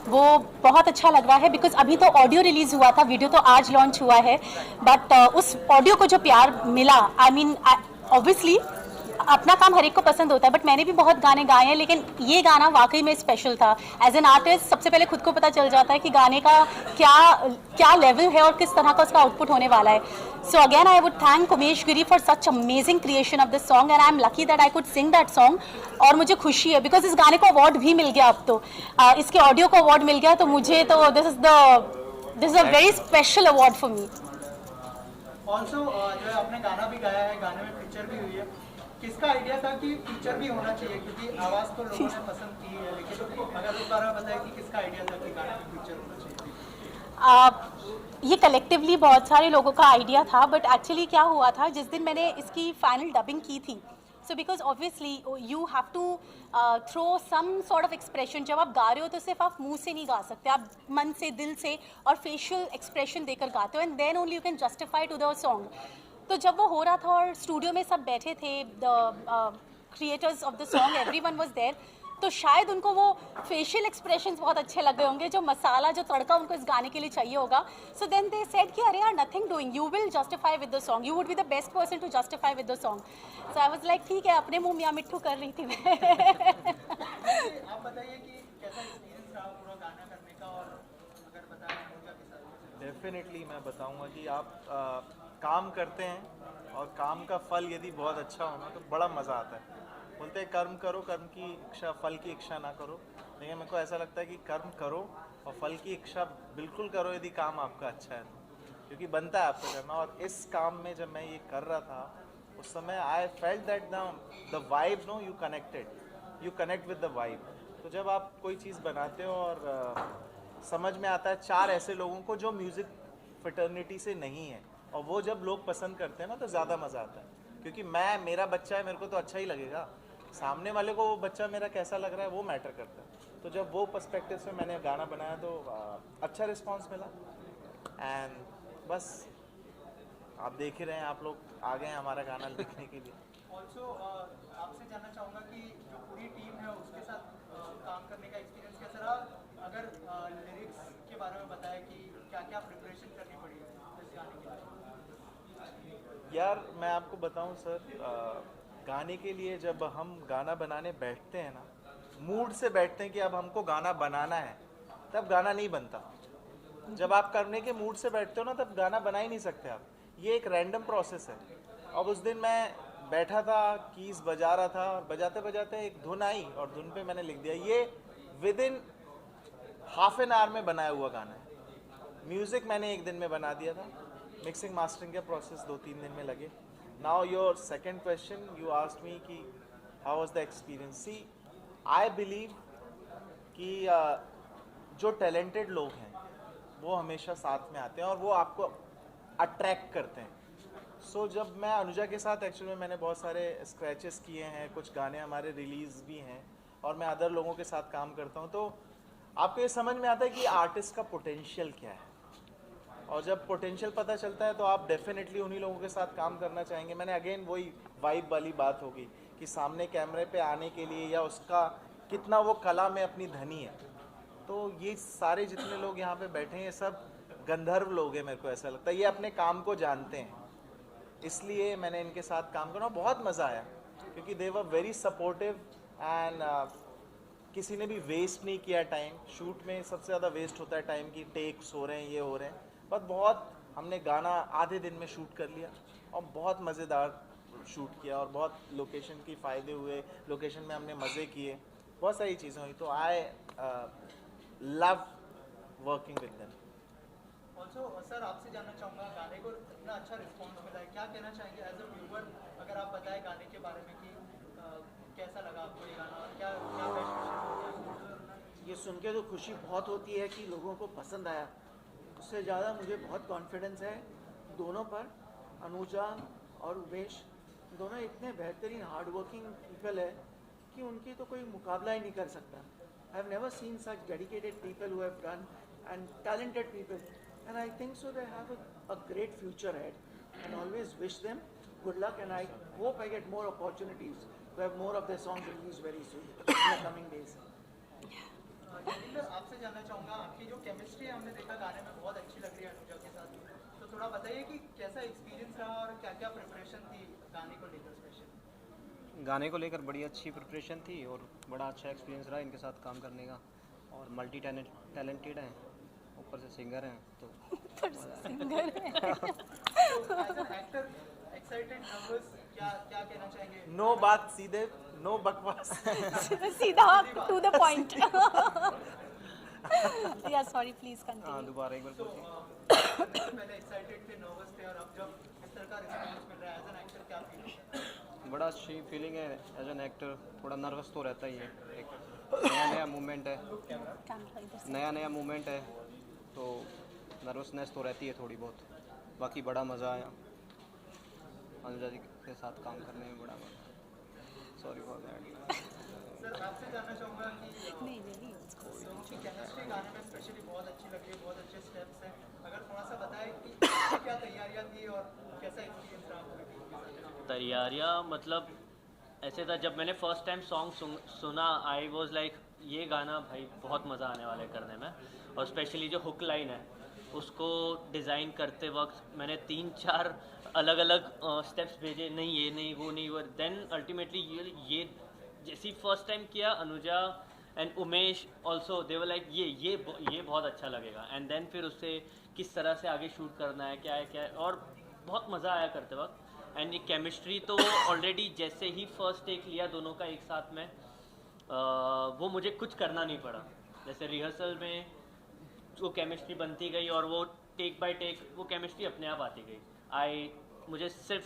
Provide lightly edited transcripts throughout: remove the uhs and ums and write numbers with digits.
वो बहुत अच्छा लग रहा है बिकॉज अभी तो ऑडियो रिलीज हुआ था, वीडियो तो आज लॉन्च हुआ है, बट उस ऑडियो को जो प्यार मिला, आई मीन ऑब्वियसली अपना काम हर एक को पसंद होता है, बट मैंने भी बहुत गाने गाए हैं, लेकिन ये गाना वाकई में स्पेशल था। एज एन आर्टिस्ट सबसे पहले खुद को पता चल जाता है कि गाने का क्या क्या लेवल है और किस तरह का उसका आउटपुट होने वाला है। So again I would thank Umesh Giri for such amazing creation of this song and I am lucky that I could sing that song. और मुझे खुशी है बिकॉज इस गाने को अवार्ड भी मिल गया, अब तो इसके ऑडियो को अवार्ड मिल गया, तो मुझे तो this is a very special award for me. Also जो है आपने गाना भी गाया है, गाने में पिक्चर भी हुई है। किसका आइडिया था कि पिक्चर भी होना चाहिए, क्योंकि आवाज़ तो लोगों ने पसंद की है, लेकिन अगर उस बारे में बताया कि किसका आइडिया था कि गाने में पिक्चर होना चाहिए? ये कलेक्टिवली बहुत सारे लोगों का आइडिया था, बट एक्चुअली क्या हुआ था, जिस दिन मैंने इसकी फाइनल डबिंग की थी, so because obviously you have to throw some sort of expression. जब आप गा रहे हो तो सिर्फ आप मुंह से नहीं गा सकते, आप मन से, दिल से और फेशियल एक्सप्रेशन देकर गाते हो, and then only you can justify to the song. तो जब वो हो रहा था और स्टूडियो में सब बैठे थे, the creators of the song, everyone was there, तो शायद उनको वो फेशियल एक्सप्रेशंस बहुत अच्छे लग गए होंगे, जो मसाला, जो तड़का उनको इस गाने के लिए चाहिए होगा। सो देन दे सेड कि अरे यार, nothing doing, you will justify with the song, you would be the best person to justify with the song. So I was like ठीक है, अपने मुंह मियां मिट्ठू कर रही थी मैं। आप बताइए कि कैसा एक्सपीरियंस रहा पूरा गाना करने का, और अगर बताएं अनुजा के साथ। डेफिनेटली मैं बताऊंगा कि आप काम करते हैं और काम का फल यदि बहुत अच्छा हो ना तो बड़ा मज़ा आता है। बोलते हैं कर्म करो, कर्म की इच्छा, फल की इच्छा ना करो, लेकिन मेरे को ऐसा लगता है कि कर्म करो और फल की इच्छा बिल्कुल करो यदि काम आपका अच्छा है तो, क्योंकि बनता है आपको करना। और इस काम में जब मैं ये कर रहा था उस समय I felt that the vibe, no, you connect with the vibe. तो जब आप कोई चीज़ बनाते हो और समझ में आता है चार ऐसे लोगों को जो म्यूज़िक फ्रेटर्निटी से नहीं है, और वो जब लोग पसंद करते हैं ना तो ज़्यादा मज़ा आता है। क्योंकि मेरा बच्चा है, मेरे को तो अच्छा ही लगेगा, सामने वाले को वो बच्चा मेरा कैसा लग रहा है वो मैटर करता है। तो जब वो पर्सपेक्टिव से मैंने गाना बनाया तो अच्छा रिस्पांस मिला। एंड बस आप देख ही रहे हैं, आप लोग आ गए हैं हमारा गाना लिखने के लिए। ऑल्सो आपसे जानना चाहूँगा कि जो पूरी टीम है उसके साथ काम करने का एक्सपीरियंस कैसा रहा? अगर लिरिक्स के बारे में बताएं कि क्या क्या प्रिपरेशन करनी पड़ी इस गाने के लिए। यार मैं आपको बताऊं सर, गाने के लिए जब हम गाना बनाने बैठते हैं ना, मूड से बैठते हैं कि अब हमको गाना बनाना है, तब गाना नहीं बनता। जब आप करने के मूड से बैठते हो ना तब गाना बना ही नहीं सकते आप। ये एक रैंडम प्रोसेस है। अब उस दिन मैं बैठा था, कीज बजा रहा था और बजाते बजाते एक धुन आई और धुन पे मैंने लिख दिया। ये with in half an hour में बनाया हुआ गाना है। म्यूज़िक मैंने एक दिन में बना दिया था, मिक्सिंग मास्टरिंग के प्रोसेस 2-3 दिन में लगे। Now your second question, you asked me कि how was the experience. See, I believe कि जो टैलेंटेड लोग हैं वो हमेशा साथ में आते हैं और वो आपको अट्रैक्ट करते हैं। सो जब मैं अनुजा के साथ एक्चुअली में मैंने बहुत सारे स्क्रैचेस किए हैं, कुछ गाने हमारे रिलीज़ भी हैं और मैं अदर लोगों के साथ काम करता हूँ, तो आपको ये समझ में आता है कि आर्टिस्ट का पोटेंशियल क्या है। और जब पोटेंशियल पता चलता है तो आप डेफिनेटली उन्हीं लोगों के साथ काम करना चाहेंगे। मैंने अगेन वही वाइब वाली बात होगी कि सामने कैमरे पे आने के लिए या उसका कितना वो कला में अपनी धनी है। तो ये सारे जितने लोग यहाँ पे बैठे हैं ये सब गंधर्व लोग हैं, मेरे को ऐसा लगता है। ये अपने काम को जानते हैं, इसलिए मैंने इनके साथ काम करना बहुत मज़ा आया, क्योंकि दे वर वेरी सपोर्टिव एंड किसी ने भी वेस्ट नहीं किया टाइम। शूट में सबसे ज़्यादा वेस्ट होता है टाइम की, टेक्स हो रहे हैं, ये हो रहे हैं, बट बहुत हमने गाना आधे दिन में शूट कर लिया और बहुत मज़ेदार शूट किया और बहुत लोकेशन की फ़ायदे हुए, लोकेशन में हमने मज़े किए, बहुत सारी चीज़ें हुई। तो I love working with them. Also sir आपसे जानना चाहूँगा, गाने को इतना अच्छा रिस्पॉन्स मिला है, क्या कहना चाहेंगे एज अ व्यूअर? अगर आप बताएं गाने के बारे में कि कैसा लगा आपको ये गाना और क्या क्या बेस्ट विशेष। ये सुन के तो खुशी बहुत होती है कि लोगों को पसंद आया। उससे ज़्यादा मुझे बहुत कॉन्फिडेंस है दोनों पर। अनुजा और उमेश दोनों इतने बेहतरीन हार्ड वर्किंग पीपल है कि उनकी तो कोई मुकाबला ही नहीं कर सकता। I have never seen such dedicated people who have done and talented people, and I think so they have a great future ahead, and always wish them good luck, and I hope I get more opportunities to have more of their songs released very soon in the coming days. Jitendra, आपसे जानना चाहूँगा, आपकी जो chemistry हमने देखा गाने में बहुत अच्छी लग रही है अनुजा के साथ, तो थोड़ा बताइए कि कैसा एक्सपीरियंस रहा और क्या क्या प्रिपरेशन थी गाने को लेकर स्पेशल। गाने को लेकर बड़ी अच्छी प्रिपरेशन थी और बड़ा अच्छा एक्सपीरियंस रहा इनके साथ काम करने का। और मल्टी टैलेंटेड हैं, ऊपर से सिंगर हैं तो सिंगर है। As an actor excited, nervous, क्या क्या कहना चाहेंगे? नो बात सीधे, नो बकवास। सीधा टू द पॉइंट। या सॉरी, प्लीज हाँ कंटिन्यू। दोबारा एक बार बोलिए। पहले एक्साइटेड थे, नर्वस थे, और अब जब इस तरह का रिस्पॉन्स मिल रहा है एज एन एक्टर, क्या फील होता है? बड़ा अच्छी फीलिंग है। एज एन एक्टर थोड़ा नर्वस तो रहता ही है, एक नया मूवमेंट है, कैमरा इधर से। नया मूवमेंट है तो नर्वसनेस तो रहती है थोड़ी बहुत। बाकी बड़ा मज़ा आया अनुजा जी के साथ काम करने में, बड़ा मज़ा। Sorry for that. सर आपसे जानना चाहूँगा कि नहीं नहीं दोनों की केमिस्ट्री गाने में स्पेशली बहुत अच्छी लग रही है, बहुत अच्छे स्टेप्स हैं, अगर थोड़ा सा बताएं कि क्या तैयारियां थी और कैसा एक्सपीरियंस रहा आपके टीम के साथ? तैयारियाँ मतलब ऐसे था, जब मैंने फर्स्ट टाइम सॉन्ग सुना आई वॉज लाइक ये गाना भाई बहुत मज़ा आने वाला है करने में। और स्पेशली जो हुक लाइन है उसको डिज़ाइन करते वक्त मैंने 3-4 अलग अलग स्टेप्स भेजे, नहीं ये नहीं वो नहीं वो, देन अल्टीमेटली ये जैसी फर्स्ट टाइम किया Anuja and Umesh also they were like ये बहुत अच्छा लगेगा। एंड देन फिर उससे किस तरह से आगे शूट करना है क्या है, और बहुत मज़ा आया करते वक्त। एंड ये केमिस्ट्री तो ऑलरेडी जैसे ही फर्स्ट टेक लिया दोनों का एक साथ में, वो मुझे कुछ करना नहीं पड़ा। जैसे रिहर्सल में वो केमिस्ट्री बनती गई और वो टेक बाय टेक वो केमिस्ट्री अपने आप आती गई। मुझे सिर्फ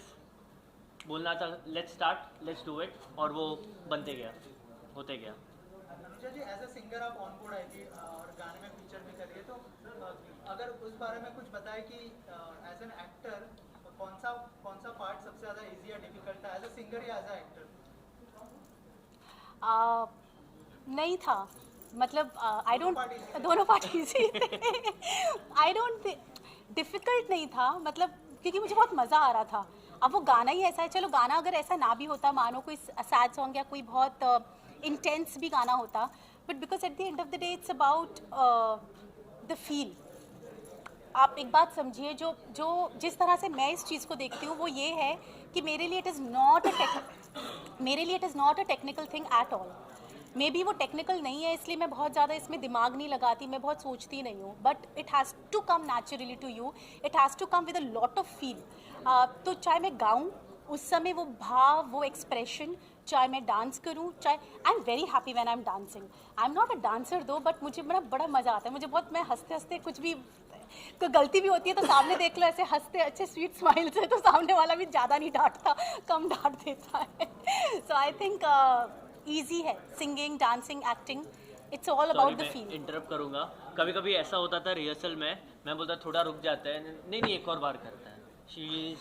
बोलना था let's start let's do it, और वो बनते गया, होते गया। अनुजा जी एज अ सिंगर आप ऑन बोर्ड आई थी और गाने में फीचर भी कर रही है, तो अगर उस बारे में कुछ बताएं कि एज एन एक्टर कौन सा पार्ट सबसे ज़्यादा इजी या डिफिकल्ट था, एज अ सिंगर या एज अ एक्टर? नहीं था, मतलब आई डोंट, दोनों पार्ट इजी थे। आई डोंट, डिफिकल्ट नहीं था, मतलब क्योंकि मुझे बहुत मज़ा आ रहा था। अब वो गाना ही ऐसा है, चलो गाना अगर ऐसा ना भी होता, मानो कोई सैड सॉन्ग या कोई बहुत इंटेंस भी गाना होता, but because at the end of the day it's about the feel. आप एक बात समझिए, जो जिस तरह से मैं इस चीज़ को देखती हूँ वो ये है कि मेरे लिए it is not a technical thing at all. May be वो टेक्निकल नहीं है इसलिए मैं बहुत ज़्यादा इसमें दिमाग नहीं लगाती, मैं बहुत सोचती नहीं हूँ, but it has to come naturally to you, it has to come with a lot of feel. तो चाहे मैं गाऊँ उस समय वो भाव, वो एक्सप्रेशन, चाहे मैं डांस करूँ, चाहे I am very happy when I am dancing. I am not a dancer दो, बट मुझे बड़ा मज़ा आता है। मुझे बहुत, मैं हंसते हंसते कुछ भी, कोई गलती भी होती है तो सामने देख लो ऐसे हंसते अच्छे स्वीट स्माइल से, तो सामने वाला भी ज़्यादा नहीं डांटता, कम डांट देता है। सो आई थिंक ईजी है singing, dancing, acting, it's all about the feel. Interrupt करूँगा, कभी कभी ऐसा होता था रिहर्सल में, मैं बोलता थोड़ा रुक जाता है, नहीं एक और बार करता है। She is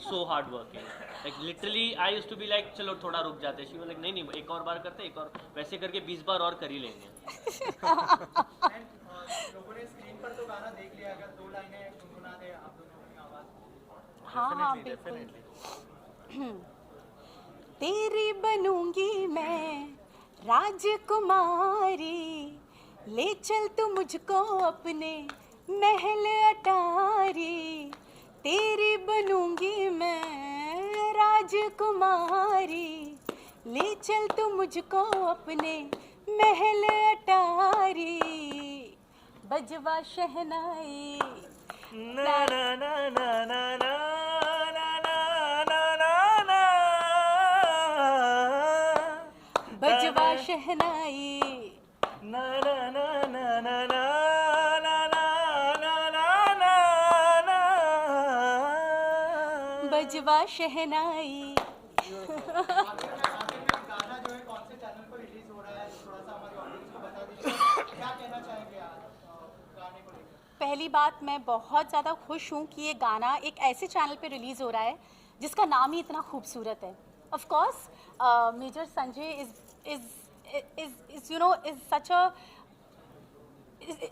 so hard working, like literally I used to be like चलो थोड़ा रुक जाते, शी वाज लाइक नहीं एक और बार करते, एक और, वैसे करके 20 बार और कर ही लेंगे। लोगों ने स्क्रीन पर तो गाना देख लिया, अगर 2 लाइनें गुनगुना दे आप दोनों की आवाज़। हाँ बिल्कुल। तेरी बनूंगी मैं राजकुमारी, ले चल तू मुझको अपने महल अटारी। तेरी बनूंगी मैं राजकुमारी, ले चल तू मुझको अपने महल अटारी। बजवा शहनाई ना ना ना ना ना ना बजवा शहनाई, ना ना ना ना ना ना बजवा शहनाई। गाना जो है कौन से चैनल पर रिलीज हो रहा है, थोड़ा सा हमारी ऑडियंस को बता दीजिए, क्या कहना चाहेंगे आज गाने को लेकर? पहली बात, मैं बहुत ज़्यादा खुश हूँ कि ये गाना एक ऐसे चैनल पे रिलीज़ हो रहा है जिसका नाम ही इतना खूबसूरत है। Of course major Sanjay is such a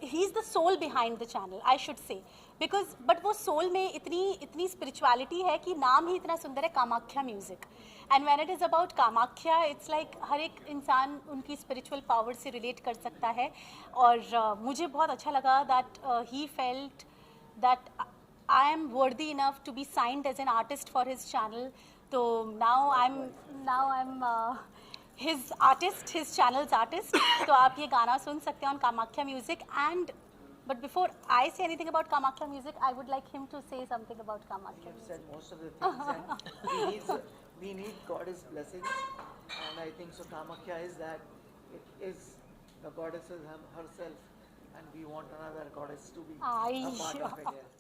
he is the soul behind the channel, I should say, because but वो सोल में इतनी स्पिरिचुअलिटी है कि नाम ही इतना सुंदर है, Kamakhya music. And when it is about Kamakhya, it's like हर एक इंसान उनकी स्पिरिचुअल पावर से रिलेट कर सकता है. और मुझे बहुत अच्छा लगा that he felt that I am worthy enough to be signed as an artist for his channel. So now I'm his artist, his channel's artist. तो आप ये गाना सुन सकते हैं on Kamakya Music. And but before I say anything about Kamakya Music, I would like him to say something about Kamakya You've Music. said most of the things, and we need Goddess blessings, and I think so. Kamakya is that. It is the goddess herself, and we want another goddess to be a part of it. Yeah.